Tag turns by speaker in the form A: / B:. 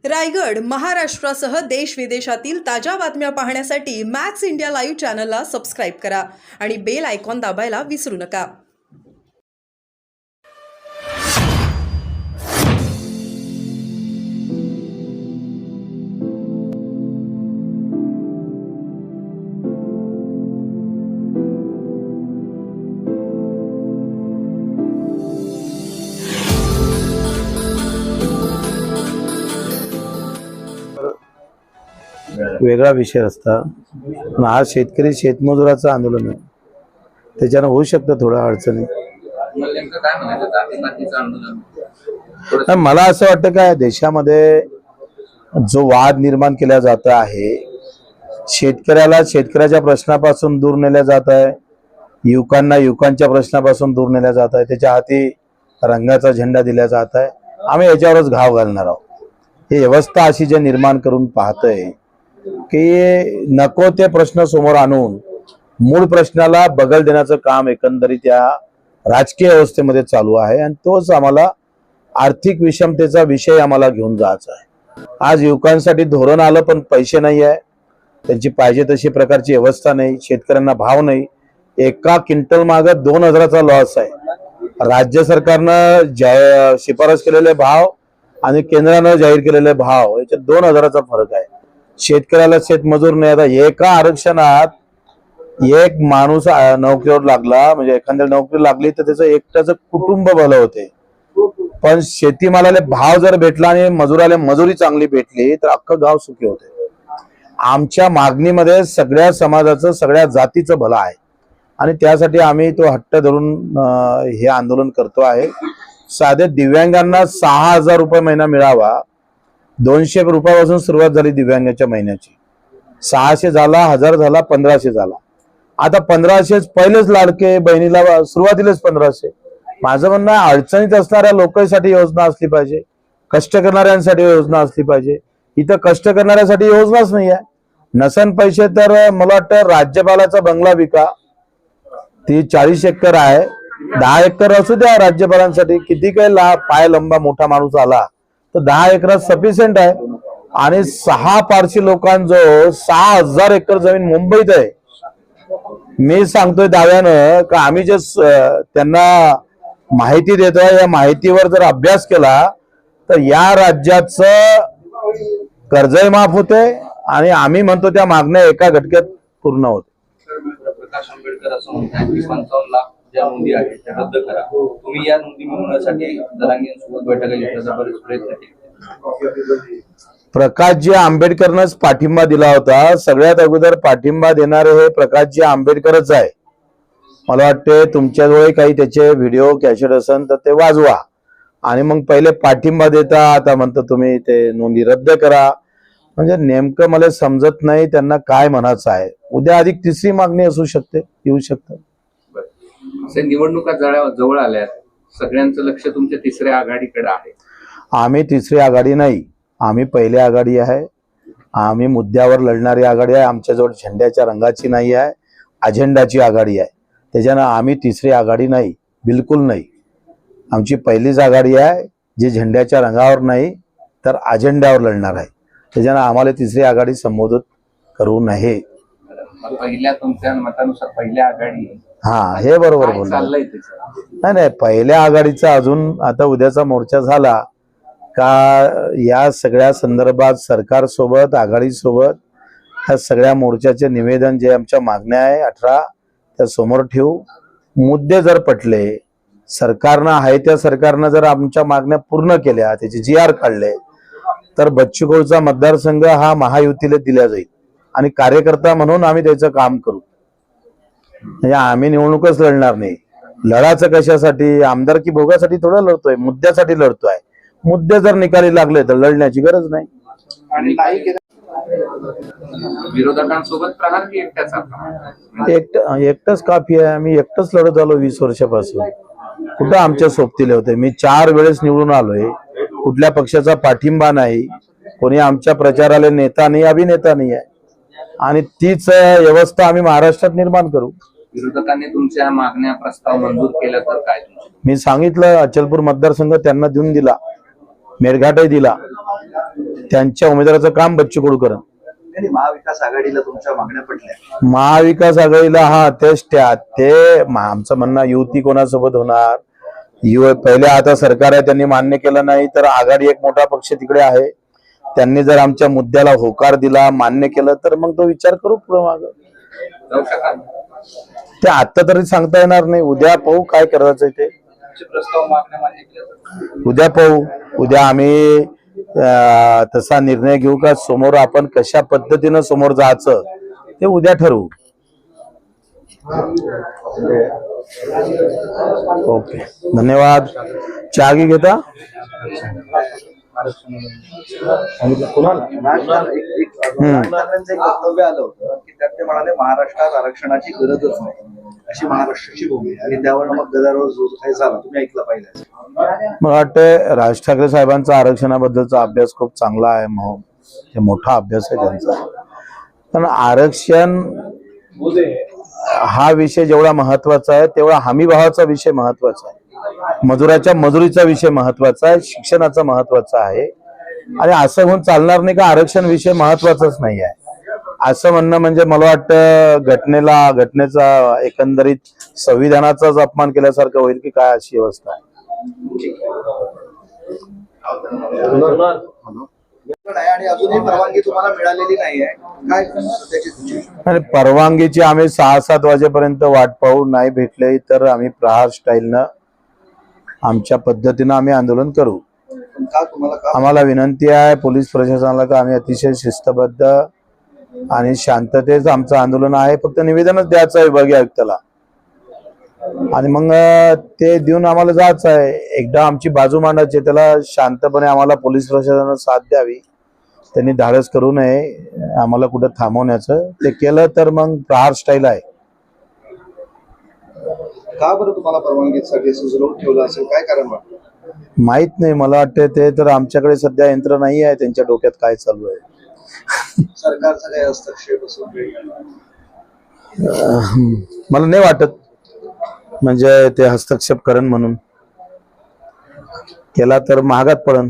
A: रायगड, महाराष्ट्रासह देश विदेशातील ताज्या बातम्या पाहण्यासाठी मॅक्स इंडिया लाईव्ह चॅनलला सबस्क्राईब करा आणि बेल आयकॉन दाबायला विसरू नका.
B: वेगळा विषय असता पण हा शेतकरी शेतमजुराचं आंदोलन आहे. त्याच्यानं होऊ शकतं थोडं अडचणी. पण मला असं वाटतं काय देशामध्ये जो वाद निर्माण केला जात आहे, शेतकऱ्याला शेतकऱ्याच्या प्रश्नापासून दूर नेल्या जात आहे, युवकांना युवकांच्या प्रश्नापासून दूर नेल्या जात आहे, त्याच्या हाती रंगाचा झेंडा दिला जात आहे. आम्ही याच्यावरच घाव घालणार आहोत. ही व्यवस्था अशी जे निर्माण करून पाहतोय की नको ते प्रश्न समोर आणून मूळ प्रश्नाला बगल देण्याचं काम एकंदरीत या राजकीय व्यवस्थेमध्ये चालू आहे. आणि तोच आम्हाला आर्थिक विषमतेचा विषय आम्हाला घेऊन जायचा आहे. आज युवकांसाठी धोरण आलं पण पैसे नाही आहे, त्यांची पाहिजे तशी प्रकारची व्यवस्था नाही, शेतकऱ्यांना भाव नाही. एका क्विंटल मागे 2000चा लॉस आहे. राज्य सरकारनं शिफारस केलेले भाव आणि केंद्रानं जाहीर केलेले भाव याच्यात 2000चा फरक आहे. शेतकऱ्याला शेतमजूर नाही. आता एका आरक्षणात एक माणूस नोकरीवर लागला म्हणजे एखाद्या नोकरी लागली तर त्याचं एकट्याचं कुटुंब भलं होते. पण शेतीमालाला भाव जर भेटला आणि मजुराला मजुरी चांगली भेटली तर अख्खं गाव सुखी होते. आमच्या मागणीमध्ये सगळ्या समाजाचं सगळ्या जातीचं भलं आहे आणि त्यासाठी आम्ही तो हट्ट धरून हे आंदोलन करतो आहे. साधे दिव्यांगांना 6000 रुपये महिना मिळावा. 200 रुपयापासून सुरुवात झाली दिव्यांगाच्या महिन्याची. 600 झाला, 1000 झाला, 1500 झाला. आता 1500 पहिलेच लाडके बहिणीला सुरुवातीलाच 1500. माझं म्हणणं अडचणीत असणाऱ्या लोकांसाठी योजना असली पाहिजे, कष्ट करणाऱ्यांसाठी योजना असली पाहिजे. इथं कष्ट करणाऱ्यासाठी योजनाच नाही आहे. नसन पैसे तर मला वाटतं राज्यपालाचा बंगला विका. ती 40 एकर आहे, 10 एकर असू द्या राज्यपालांसाठी. किती काही पाय लंबा मोठा माणूस आला तर 10 एकरात सफिशियंट आहे. आणि 6 पारशी लोकांजवळ 6000 एकर जमीन मुंबईत आहे. मी सांगतोय दाव्यानं का आम्ही जे त्यांना माहिती देतोय या माहितीवर जर अभ्यास केला तर या राज्याचं कर्जही माफ होते आणि आम्ही म्हणतो त्या मागण्या एका घटक्यात पूर्ण होते.
C: प्रकाश आंबेडकर असं म्हणतात की 55 लाख ज्या नोंदी आहेत त्या रद्द करा. तुम्ही या नोंदी मिळवण्यासाठी जरांगेंसोबत बैठका घेण्याचा बरेच प्रयत्न केले.
B: प्रकाशजी आंबेडकरनंच पाठिंबा दिला होता. सगळ्यात अगोदर पाठिंबा देणारे हे प्रकाशजी आंबेडकरच आहे. मला वाटते तुमच्याजवळ काही त्याचे व्हिडिओ कॅसेट असेल तर ते वाजवा आणि मग पहिले पाठिंबा देता आता म्हणतो तुम्ही ते नोंदी रद्द करा. म्हणजे नेमकं मला समजत नाही त्यांना काय म्हणायचं आहे. उद्या अधिक तिसरी मागणी असू शकते, येऊ शकतं.
C: निवडणुका जवळ आल्यात, सगळ्यांचं लक्ष तुमच्या तिसऱ्या आघाडीकडे आहे.
B: आम्ही तिसरी आघाडी नाही, आम्ही पहिली आघाडी आहे. आम्ही मुद्द्यावर लढणारी आघाडी आहे. आमच्याजवळ झेंड्याच्या रंगाची नाही आहे, अजेंडाची आघाडी आहे. त्याच्यानं आम्ही तिसरी आघाडी नाही, बिलकुल नाही. आमची पहिलीच आघाडी आहे जी झेंड्याच्या रंगावर नाही तर अजेंड्यावर लढणार आहे. त्याच्यानं आम्हाला तिसरी आघाडी संबोधित करू नये.
C: पहिल्या तुमच्या मतानुसार पहिल्या आघाडी
B: हा हे बरोबर बोलला. नाही पहिल्या आघाडीचा अजून आता उद्याचा मोर्चा झाला का या सगळ्या संदर्भात सरकारसोबत आघाडीसोबत ह्या सगळ्या मोर्चाचे निवेदन जे आमच्या मागण्या आहे 18 त्या समोर ठेवू. मुद्दे जर पटले सरकारनं आहे त्या सरकारनं जर आमच्या मागण्या पूर्ण केल्या, त्याचे GR काढले तर बच्चू कडूचा मतदारसंघ हा महायुतीला दिला जाईल आणि कार्यकर्ता म्हणून आम्ही त्याचं काम करू. म्हणजे आम्ही निवडणूकच लढणार नाही. लढाचं कशासाठी? आमदारकी भोगासाठी थोडं लढतोय, मुद्द्यासाठी लढतोय. मुद्दे जर निकाली लागले तर लढण्याची गरज नाही.
C: आणि विरोधकांसोबत प्रहार की एकट्याचा?
B: एकटंच काफी आहे. आम्ही एकटंच लढत आलो 20 वर्षापासून. कुठं आमच्या सोबतीले होते? मी 4 वेळेस निवडून आलोय. कुठल्या पक्षाचा पाठिंबा नाही, कोणी आमच्या प्रचाराला नेता नाही, अभिनेता नाही आहे. आणि तीच व्यवस्था आम्ही महाराष्ट्रात निर्माण करू.
C: विरोधकांनी तुमच्या मागण्या प्रस्ताव मंजूर केला तर काय?
B: मी सांगितलं अचलपूर मतदारसंघ त्यांना देऊन दिला, मेळघाटही दिला. त्यांच्या उमेदवाराचं काम बच्चू कडू करण.
D: आणि महाविकास आघाडीला तुमच्या मागण्या पडल्या.
B: महाविकास आघाडीला ते आमचं म्हणणं युती कोणासोबत होणार, पहिले आता सरकार आहे त्यांनी मान्य केलं नाही तर आघाडी एक मोठा पक्ष तिकडे आहे, त्यांनी जर आमच्या मुद्द्याला होकार दिला, मान्य केलं तर मग तो विचार करू पुढे मागं.
C: जाऊ शकाल
B: ते आता तरी सांगता येणार नाही, उद्या पाहू काय करायचं ते.
C: तुमचे प्रस्ताव मागण्या मान्य केल्या जातील.
B: उद्या पाहू, उद्या आम्ही तसा निर्णय घेऊ का समोर आपण कशा पद्धतीनं समोर जायचं ते उद्या ठरवू. ओके, धन्यवाद. चहा घे घेता.
D: महाराष्ट्राचं एक वक्तव्य आलं होतं की त्यात ते म्हणाले महाराष्ट्रात आरक्षणाची गरजच नाही, अशी महाराष्ट्राची भूमी आहे. आणि त्यावर मग गदारोळ जो काही झाला तुम्ही ऐकला पाहिजे.
B: मला वाटतं राज ठाकरे साहेबांचा आरक्षणाबद्दलचा अभ्यास खूप चांगला आहे, मोठा अभ्यास आहे त्यांचा. पण आरक्षण हा विषय जेवढा महत्वाचा आहे तेवढा हमी भावाचा विषय महत्वाचा आहे, मजुराच्या मजुरीचा विषय महत्वाचा आहे, शिक्षणाचा महत्वाचा आहे. आणि असं होऊन चालणार नाही का आरक्षण विषय महत्वाचाच नाही आहे असं म्हणणं म्हणजे मला वाटतं घटनेचा एकंदरीत संविधानाचाच अपमान केल्यासारखं होईल की काय, अशी अवस्था आहे.
D: आणि अजूनही परवानगी तुम्हाला मिळालेली नाहीये, काय सध्याची सिच्युएशन?
B: आणि परवानगीची आम्ही 6-7 वाजेपर्यंत वाट पाहू, नाही भेटले तर आम्ही प्रहार स्टाईलनं आमच्या पद्धतीनं आम्ही आंदोलन करू.
D: का तुम्हाला का?
B: आम्हाला विनंती आहे पोलीस प्रशासनाला का आम्ही अतिशय शिस्तबद्ध आणि शांततेचं आमचं आंदोलन आहे, फक्त निवेदनच द्यायचं आहे विभागीय आयुक्ताला आणि मग ते देऊन आम्हाला जायचं आहे. एकदा आमची बाजू मांडायची, त्याला शांतपणे आम्हाला पोलीस प्रशासनानं साथ द्यावी, त्यांनी धाडस करू नये आम्हाला कुठं थांबवण्याचं. ते केलं तर मग प्रहार स्टाईल आहे.
D: का बरं तुम्हाला परवानगीसाठी सुचवून ठेवलं असेल, काय कारण वाटतं?
B: माहित नाही, मला वाटतं ते तर आमच्याकडे सध्या यंत्र नाही आहे त्यांच्या डोक्यात काय चालू आहे.
D: सरकारचा काही हस्तक्षेप असो?
B: मला नाही वाटत म्हणजे ते हस्तक्षेप करण म्हणून, केला तर महागात पडन.